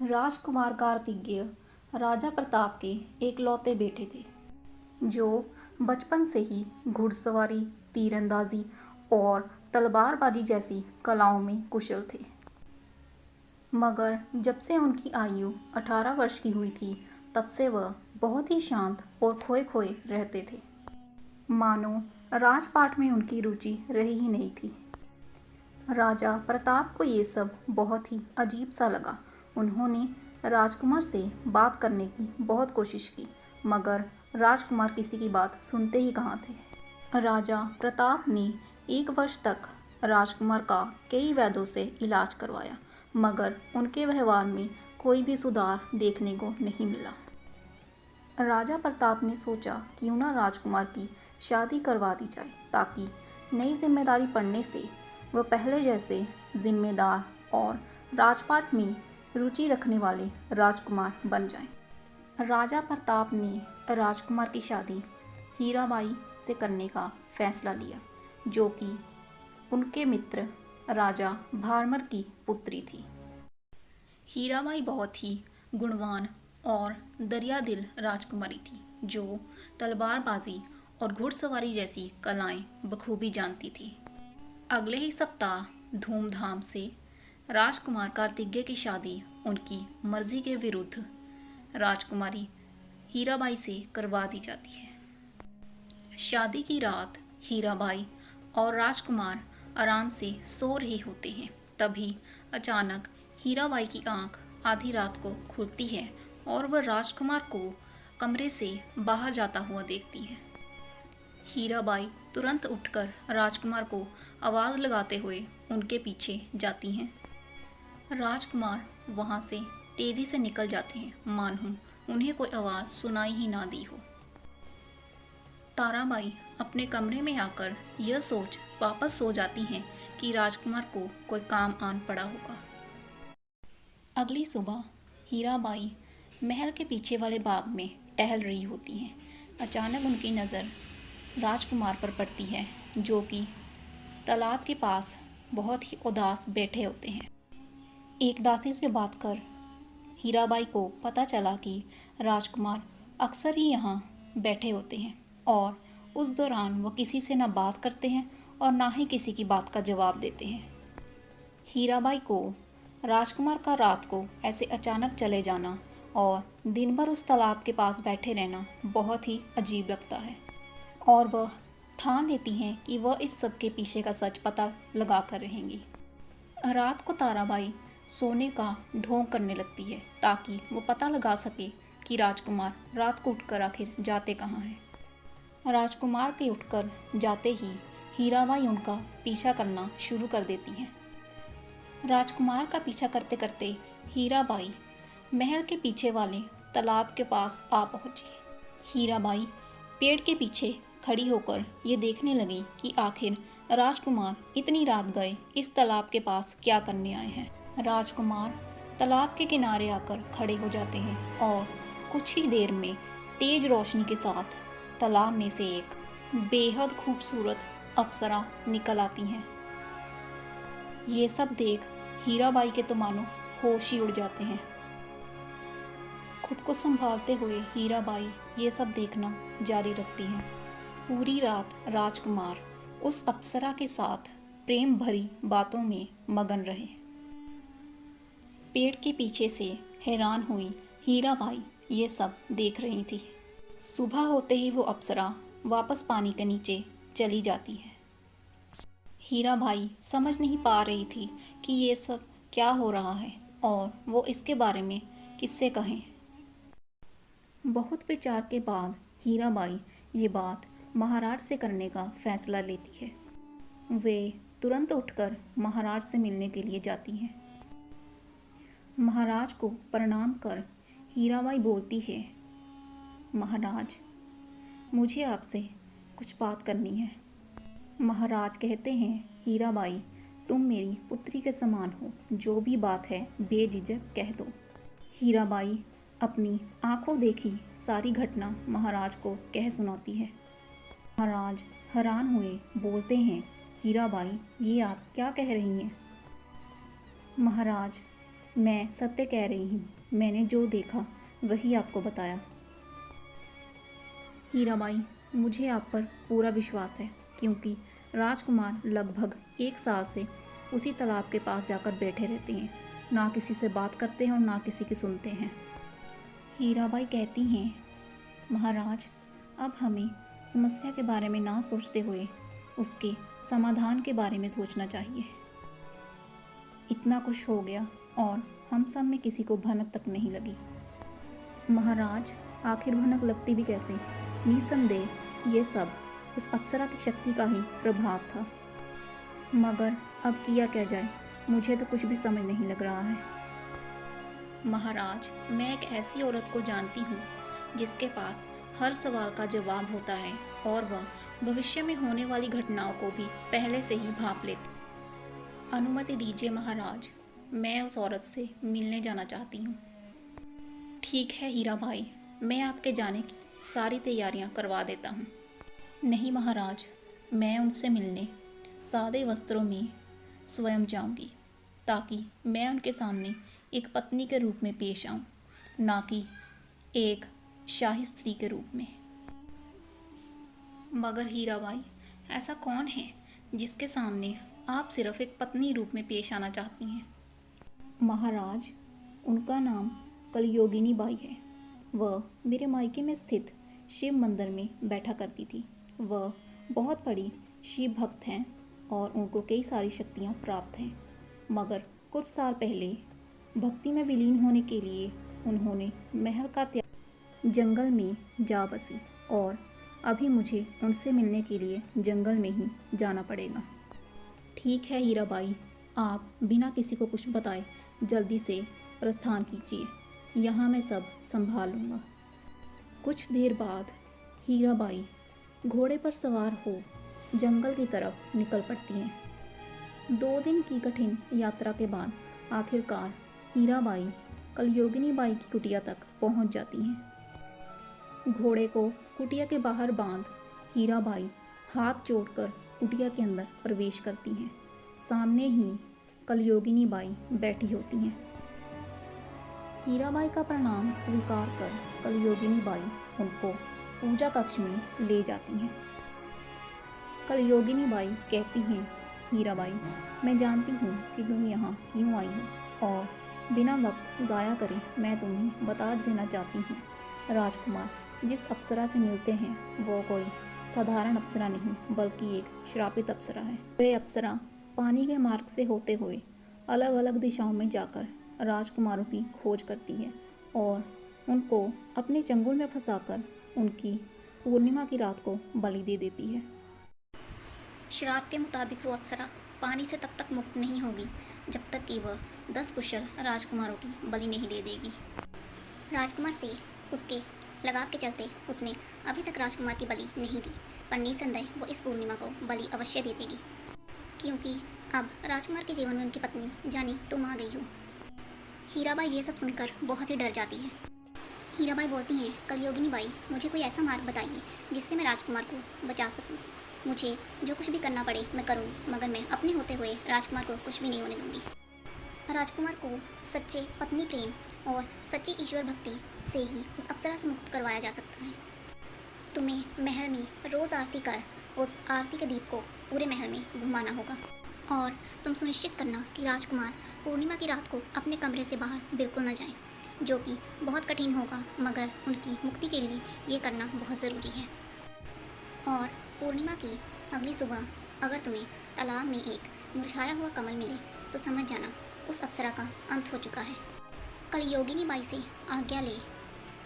राजकुमार कार्तिकेय राजा प्रताप के एकलौते बेटे थे, जो बचपन से ही घुड़सवारी, तीरंदाजी और तलवारबाजी जैसी कलाओं में कुशल थे। मगर जब से उनकी आयु 18 वर्ष की हुई थी, तब से वह बहुत ही शांत और खोए खोए रहते थे, मानो राजपाट में उनकी रुचि रही ही नहीं थी। राजा प्रताप को ये सब बहुत ही अजीब सा लगा। उन्होंने राजकुमार से बात करने की बहुत कोशिश की, मगर राजकुमार किसी की बात सुनते ही कहाँ थे। राजा प्रताप ने 1 वर्ष तक राजकुमार का कई वैद्यों से इलाज करवाया, मगर उनके व्यवहार में कोई भी सुधार देखने को नहीं मिला। राजा प्रताप ने सोचा क्यों ना राजकुमार की शादी करवा दी जाए, ताकि नई जिम्मेदारी पड़ने से वह पहले जैसे जिम्मेदार और राजपाट में रुचि रखने वाले राजकुमार बन जाएं। राजा प्रताप ने राजकुमार की शादी हीराबाई से करने का फैसला लिया, जो कि उनके मित्र राजा भारमर की पुत्री थी। हीराबाई बहुत ही गुणवान और दरियादिल राजकुमारी थी, जो तलवारबाजी और घुड़सवारी जैसी कलाएं बखूबी जानती थी। अगले ही सप्ताह धूमधाम से राजकुमार कार्तिकेय की शादी उनकी मर्जी के विरुद्ध राजकुमारी हीराबाई से करवा दी जाती है। शादी की रात हीराबाई और राजकुमार आराम से सो रहे होते हैं। तभी अचानक हीराबाई की आंख आधी रात को खुलती है और वह राजकुमार को कमरे से बाहर जाता हुआ देखती है। हीराबाई तुरंत उठकर राजकुमार को आवाज़ लगाते हुए उनके पीछे जाती हैं। राजकुमार वहाँ से तेज़ी से निकल जाते हैं, मानो उन्हें कोई आवाज़ सुनाई ही ना दी हो। ताराबाई अपने कमरे में आकर यह सोच वापस सो जाती हैं कि राजकुमार को कोई काम आन पड़ा होगा। अगली सुबह हीराबाई महल के पीछे वाले बाग में टहल रही होती हैं। अचानक उनकी नज़र राजकुमार पर पड़ती है, जो कि तालाब के पास बहुत ही उदास बैठे होते हैं। एक दासी से बात कर हीराबाई को पता चला कि राजकुमार अक्सर ही यहाँ बैठे होते हैं और उस दौरान वो किसी से ना बात करते हैं और ना ही किसी की बात का जवाब देते हैं। हीराबाई को राजकुमार का रात को ऐसे अचानक चले जाना और दिन भर उस तालाब के पास बैठे रहना बहुत ही अजीब लगता है, और वह ठान लेती हैं कि वह इस सब के पीछे का सच पता लगा कर रहेंगी। रात को ताराबाई सोने का ढोंग करने लगती है, ताकि वो पता लगा सके कि राजकुमार रात को उठकर आखिर जाते कहाँ हैं। राजकुमार के उठकर जाते ही हीराबाई उनका पीछा करना शुरू कर देती हैं। राजकुमार का पीछा करते करते हीराबाई महल के पीछे वाले तालाब के पास आ पहुंची। हीराबाई पेड़ के पीछे खड़ी होकर ये देखने लगी कि आखिर राजकुमार इतनी रात गए इस तालाब के पास क्या करने आए हैं। राजकुमार तालाब के किनारे आकर खड़े हो जाते हैं और कुछ ही देर में तेज रोशनी के साथ तालाब में से एक बेहद खूबसूरत अप्सरा निकल आती हैं। ये सब देख हीराबाई के तो मानो होश ही उड़ जाते हैं। खुद को संभालते हुए हीराबाई ये सब देखना जारी रखती हैं। पूरी रात राजकुमार उस अप्सरा के साथ प्रेम भरी बातों में मगन रहे। पेड़ के पीछे से हैरान हुई हीराबाई ये सब देख रही थी। सुबह होते ही वो अप्सरा वापस पानी के नीचे चली जाती है। हीराबाई समझ नहीं पा रही थी कि ये सब क्या हो रहा है और वो इसके बारे में किससे कहें। बहुत विचार के बाद हीराबाई ये बात महाराज से करने का फैसला लेती है। वे तुरंत उठकर महाराज से मिलने के लिए जाती हैं। महाराज को प्रणाम कर हीराबाई बोलती है, महाराज, मुझे आपसे कुछ बात करनी है। महाराज कहते हैं, हीराबाई, तुम मेरी पुत्री के समान हो, जो भी बात है बेझिझक कह दो। हीराबाई अपनी आंखों देखी सारी घटना महाराज को कह सुनाती है। महाराज हैरान हुए बोलते हैं, हीराबाई, ये आप क्या कह रही हैं? महाराज, मैं सत्य कह रही हूँ, मैंने जो देखा वही आपको बताया। हीराबाई, मुझे आप पर पूरा विश्वास है, क्योंकि राजकुमार लगभग 1 साल से उसी तालाब के पास जाकर बैठे रहते हैं, ना किसी से बात करते हैं और ना किसी की सुनते हैं। हीराबाई कहती हैं, महाराज, अब हमें समस्या के बारे में ना सोचते हुए उसके समाधान के बारे में सोचना चाहिए। इतना कुछ हो गया और हम सब में किसी को भनक तक नहीं लगी। महाराज, आखिर भनक लगती भी कैसे? निसंदेह ये सब उस अप्सरा की शक्ति का ही प्रभाव था। मगर अब किया क्या जाए, मुझे तो कुछ भी समझ नहीं लग रहा है। महाराज, मैं एक ऐसी औरत को जानती हूँ जिसके पास हर सवाल का जवाब होता है और वह भविष्य में होने वाली घटनाओं को भी पहले से ही भांप लेती। अनुमति दीजिए महाराज, मैं उस औरत से मिलने जाना चाहती हूँ। ठीक है हीराबाई, मैं आपके जाने की सारी तैयारियां करवा देता हूँ। नहीं महाराज, मैं उनसे मिलने सादे वस्त्रों में स्वयं जाऊंगी, ताकि मैं उनके सामने एक पत्नी के रूप में पेश आऊं, ना कि एक शाही स्त्री के रूप में। मगर हीराबाई, ऐसा कौन है जिसके सामने आप सिर्फ एक पत्नी रूप में पेश आना चाहती हैं? महाराज, उनका नाम कलयोगिनी बाई है। वह मेरे मायके में स्थित शिव मंदिर में बैठा करती थी। वह बहुत बड़ी शिव भक्त हैं और उनको कई सारी शक्तियाँ प्राप्त हैं। मगर कुछ साल पहले भक्ति में विलीन होने के लिए उन्होंने महल का त्याग जंगल में जा बसी और अभी मुझे उनसे मिलने के लिए जंगल में ही जाना पड़ेगा। ठीक है हीराबाई, आप बिना किसी को कुछ बताए जल्दी से प्रस्थान कीजिए, यहाँ मैं सब संभाल लूँगा। कुछ देर बाद हीराबाई घोड़े पर सवार हो जंगल की तरफ निकल पड़ती हैं। 2 दिन की कठिन यात्रा के बाद आखिरकार हीराबाई कलयोगिनी बाई की कुटिया तक पहुंच जाती हैं। घोड़े को कुटिया के बाहर बांध हीराबाई हाथ जोड़कर कुटिया के अंदर प्रवेश करती हैं। सामने ही कलयोगिनी बाई बैठी होती हैं। हीराबाई का प्रणाम स्वीकार कर कलयोगिनी बाई उनको पूजा कक्ष में ले जाती हैं। कलयोगिनी बाई कहती हैं, हीराबाई, मैं जानती हूँ कि तुम यहाँ क्यों आई हो और बिना वक्त ज़ाया करे मैं तुम्हें बता देना चाहती हूँ, राजकुमार जिस अप्सरा से मिलते हैं वो कोई साधारण अप्सरा नहीं बल्कि एक श्रापित अप्सरा है। वह अप्सरा पानी के मार्ग से होते हुए अलग अलग दिशाओं में जाकर राजकुमारों की खोज करती है और उनको अपने चंगुल में फंसाकर उनकी पूर्णिमा की रात को बलि दे देती है। श्राप के मुताबिक वो अप्सरा पानी से तब तक मुक्त नहीं होगी जब तक कि वह 10 कुशल राजकुमारों की बलि नहीं दे देगी। राजकुमार से उसके लगाव के चलते उसने अभी तक राजकुमार की बलि नहीं दी, पर निसंदेह वो इस पूर्णिमा को बलि अवश्य दे देगी, क्योंकि अब राजकुमार के जीवन में उनकी पत्नी जानी तुम आ गई हो। हीराबाई ये सब सुनकर बहुत ही डर जाती है। हीराबाई बोलती हैं, कलयोगिनी बाई, मुझे कोई ऐसा मार्ग बताइए जिससे मैं राजकुमार को बचा सकूं। मुझे जो कुछ भी करना पड़े मैं करूँगी, मगर मैं अपने होते हुए राजकुमार को कुछ भी नहीं होने दूंगी। राजकुमार को सच्चे पत्नी प्रेम और सच्ची ईश्वर भक्ति से ही उस अप्सरा से मुक्त करवाया जा सकता है। तुम्हें महल में रोज़ आरती कर उस आरती के दीप को पूरे महल में घुमाना होगा और तुम सुनिश्चित करना कि राजकुमार पूर्णिमा की रात को अपने कमरे से बाहर बिल्कुल न जाएं, जो कि बहुत कठिन होगा, मगर उनकी मुक्ति के लिए ये करना बहुत ज़रूरी है। और पूर्णिमा की अगली सुबह अगर तुम्हें तालाब में एक मुरझाया हुआ कमल मिले तो समझ जाना उस अप्सरा का अंत हो चुका है। कलयोगिनी बाई से आज्ञा ले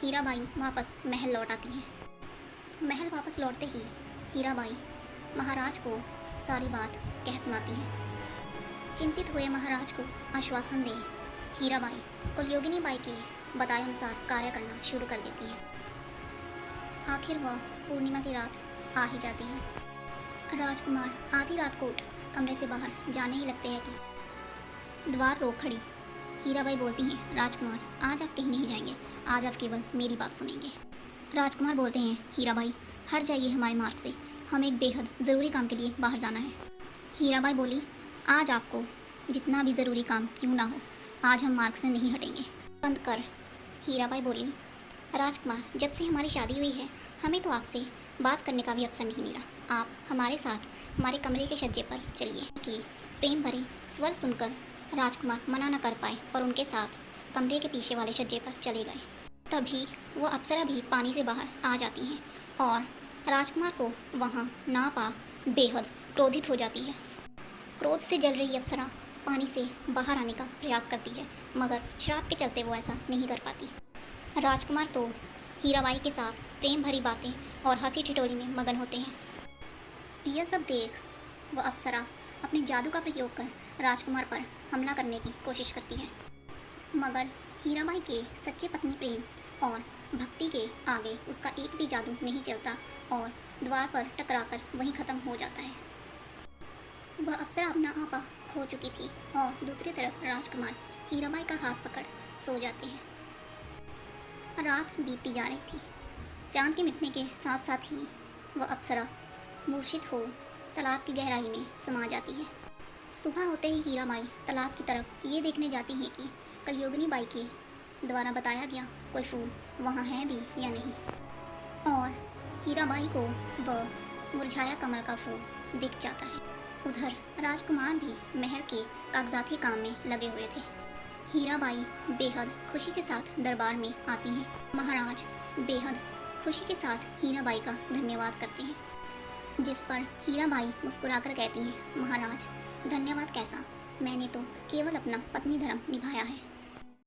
हीराबाई वापस महल लौट आती हैं। महल वापस लौटते ही हीराबाई महाराज को सारी बात कह सुनाती है। चिंतित हुए महाराज को आश्वासन दे हीराबाई कलयोगिनी बाई के बताए अनुसार कार्य करना शुरू कर देती है। आखिर वह पूर्णिमा की रात आ ही जाती है। राजकुमार आधी रात को उठ कमरे से बाहर जाने ही लगते हैं कि द्वार रोक खड़ी हीराबाई बोलती हैं, राजकुमार आज आप कहीं नहीं जाएंगे, आज आप केवल मेरी बात सुनेंगे। राजकुमार बोलते हैं, हीराबाई हट जाइए हमारे मार्ग से, हमें एक बेहद ज़रूरी काम के लिए बाहर जाना है। हीराबाई बोली, आज आपको जितना भी ज़रूरी काम क्यों ना हो आज हम मार्ग से नहीं हटेंगे। बंद कर, हीराबाई बोली। राजकुमार, जब से हमारी शादी हुई है हमें तो आपसे बात करने का भी अवसर नहीं मिला। आप हमारे साथ हमारे कमरे के छज्जे पर चलिए। कि प्रेम भरे स्वर सुनकर राजकुमार मना न कर पाए और उनके साथ कमरे के पीछे वाले छज्जे पर चले गए। तभी वो अप्सरा भी पानी से बाहर आ जाती हैं और राजकुमार को वहाँ ना पा बेहद क्रोधित हो जाती है। क्रोध से जल रही अप्सरा पानी से बाहर आने का प्रयास करती है, मगर श्राप के चलते वो ऐसा नहीं कर पाती। राजकुमार तो हीराबाई के साथ प्रेम भरी बातें और हंसी ठिठोली में मगन होते हैं। यह सब देख वह अप्सरा अपने जादू का प्रयोग कर राजकुमार पर हमला करने की कोशिश करती है, मगर हीराबाई के सच्चे पत्नी प्रेम और भक्ति के आगे उसका एक भी जादू नहीं चलता और द्वार पर टकराकर वहीं खत्म हो जाता है। वह अप्सरा अपना आपा खो चुकी थी और दूसरी तरफ राजकुमार हीराबाई का हाथ पकड़ सो जाते हैं। रात बीतती जा रही थी। चांद के मिटने के साथ साथ ही वह अप्सरा मूर्छित हो तालाब की गहराई में समा जाती है। सुबह होते ही हीराबाई तालाब की तरफ ये देखने जाती है कि कलयोगिनी बाई के द्वारा बताया गया कोई फूल वहाँ है भी या नहीं, और हीराबाई को वह मुरझाया कमल का फूल दिख जाता है। उधर राजकुमार भी महल के कागजाती काम में लगे हुए थे। हीराबाई बेहद खुशी के साथ दरबार में आती हैं। महाराज बेहद खुशी के साथ हीराबाई का धन्यवाद करते हैं, जिस पर हीराबाई मुस्कुराकर कहती हैं, महाराज धन्यवाद कैसा, मैंने तो केवल अपना पत्नी धर्म निभाया है।